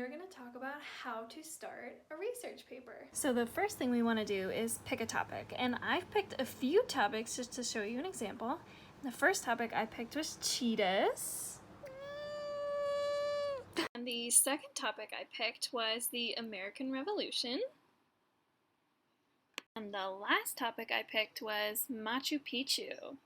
we are going to talk about how to start a research paper. So the first thing we want to do is pick a topic, and I've picked a few topics just to show you an example. The first topic I picked was cheetahs. And the second topic I picked was the American Revolution. And the last topic I picked was Machu Picchu.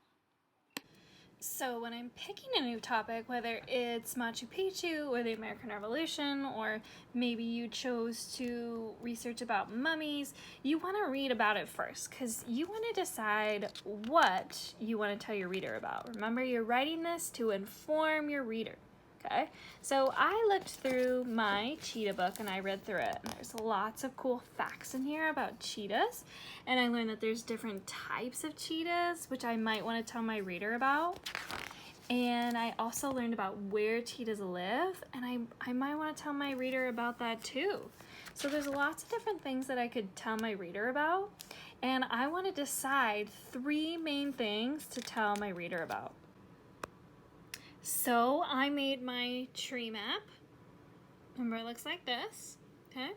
So when I'm picking a new topic, whether it's Machu Picchu or the American Revolution, or maybe you chose to research about mummies, you want to read about it first because you want to decide what you want to tell your reader about. Remember, you're writing this to inform your reader. Okay, so I looked through my cheetah book and I read through it, and there's lots of cool facts in here about cheetahs, and I learned that there's different types of cheetahs which I might want to tell my reader about, and I also learned about where cheetahs live, and I might want to tell my reader about that too. So there's lots of different things that I could tell my reader about, and I want to decide 3 main things to tell my reader about. So I made my tree map. Remember, it looks like this, okay?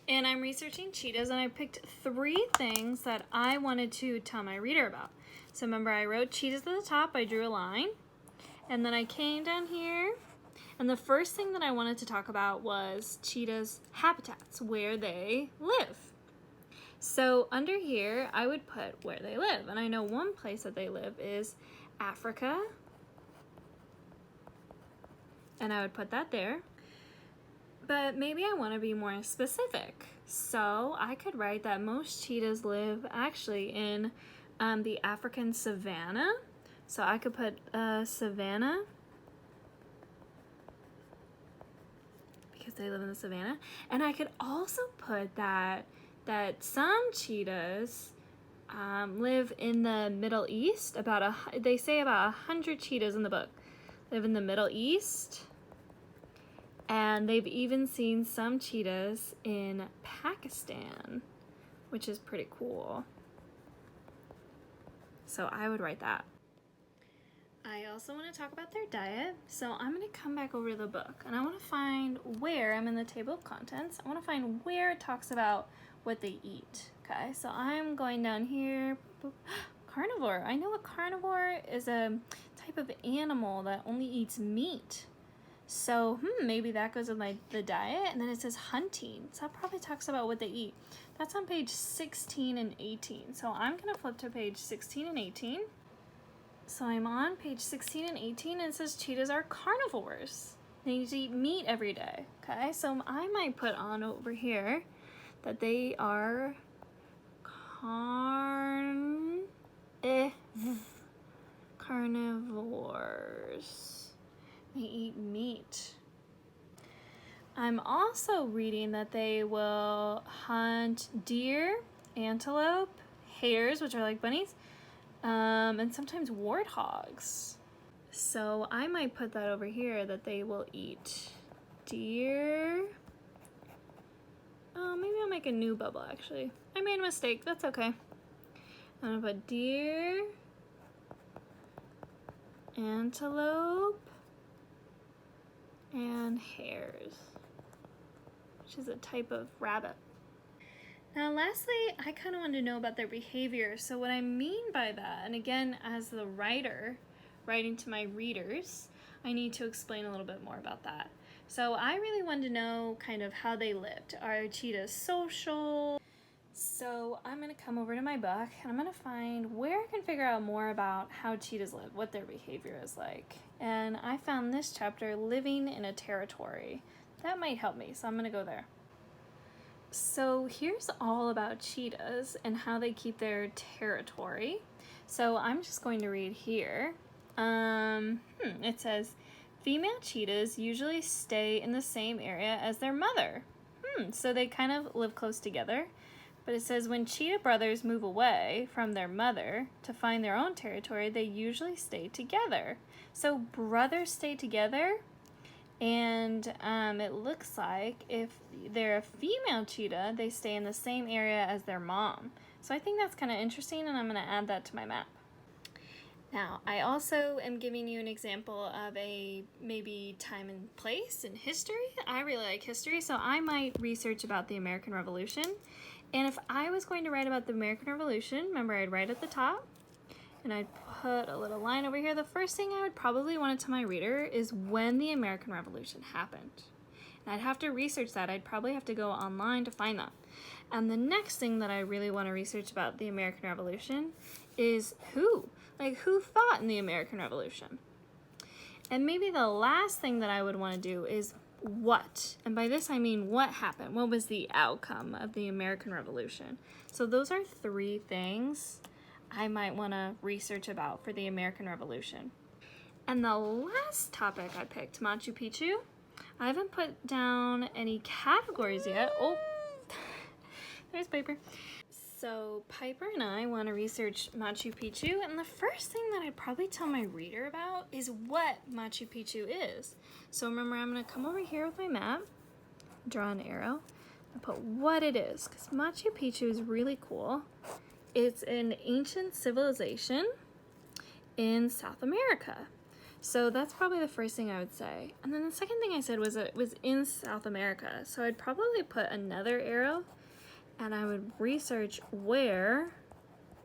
And I'm researching cheetahs, and I picked 3 things that I wanted to tell my reader about. So remember, I wrote cheetahs at the top, I drew a line, and then I came down here, and the first thing that I wanted to talk about was cheetahs' habitats, where they live. So under here, I would put where they live, and I know one place that they live is Africa, and I would put that there. But maybe I want to be more specific. So I could write that most cheetahs live actually in the African savanna. So I could put savanna because they live in the savanna. And I could also put that some cheetahs live in the Middle East. They say about 100 cheetahs in the book live in the Middle East. And they've even seen some cheetahs in Pakistan, which is pretty cool. So I would write that. I also want to talk about their diet. So I'm going to come back over to the book, and I want to find where, I'm in the table of contents, I want to find where it talks about what they eat. Okay, so I'm going down here. Carnivore. I know a carnivore is a type of animal that only eats meat. So maybe that goes with the diet. And then it says hunting, so that probably talks about what they eat. That's on page 16 and 18. So I'm gonna flip to page 16 and 18. So I'm on page 16 and 18, and it says cheetahs are carnivores. They need to eat meat every day. Okay, so I might put on over here that they are carnivores. They eat meat. I'm also reading that they will hunt deer, antelope, hares, which are like bunnies, and sometimes warthogs. So I might put that over here that they will eat deer. Oh, maybe I'll make a new bubble actually. I made a mistake, that's okay. I'm gonna put deer, antelope, and hares, which is a type of rabbit. Now lastly, I kind of wanted to know about their behavior. So what I mean by that, and again as the writer writing to my readers, I need to explain a little bit more about that. So I really wanted to know kind of how they lived. Are cheetahs social? So I'm going to come over to my book, and I'm going to find where I can figure out more about how cheetahs live, what their behavior is like. And I found this chapter, Living in a Territory. That might help me, so I'm going to go there. So here's all about cheetahs and how they keep their territory. So I'm just going to read here. It says, female cheetahs usually stay in the same area as their mother. So they kind of live close together. But it says when cheetah brothers move away from their mother to find their own territory, they usually stay together. So brothers stay together, and it looks like if they're a female cheetah, they stay in the same area as their mom. So I think that's kind of interesting, and I'm going to add that to my map. Now, I also am giving you an example of a maybe time and place in history. I really like history, so I might research about the American Revolution. And if I was going to write about the American Revolution, remember I'd write at the top, and I'd put a little line over here. The first thing I would probably want to tell my reader is when the American Revolution happened. And I'd have to research that. I'd probably have to go online to find that. And the next thing that I really want to research about the American Revolution is who? Like, who fought in the American Revolution? And maybe the last thing that I would want to do is what? And by this I mean what happened? What was the outcome of the American Revolution? So those are 3 things I might want to research about for the American Revolution. And the last topic I picked, Machu Picchu. I haven't put down any categories yet. Oh, there's Piper. So Piper and I want to research Machu Picchu, and the first thing that I'd probably tell my reader about is what Machu Picchu is. So remember, I'm going to come over here with my map, draw an arrow, and put what it is, because Machu Picchu is really cool. It's an ancient civilization in South America. So that's probably the first thing I would say. And then the second thing I said was it was in South America. So I'd probably put another arrow, and I would research where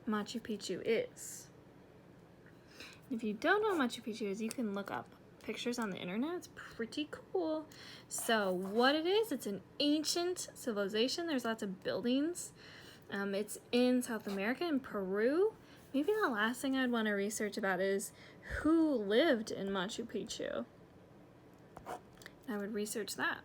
Machu Picchu is. If you don't know what Machu Picchu is, you can look up pictures on the internet. It's pretty cool. So what it is, it's an ancient civilization. There's lots of buildings. It's in South America, in Peru. Maybe the last thing I'd want to research about is who lived in Machu Picchu. I would research that.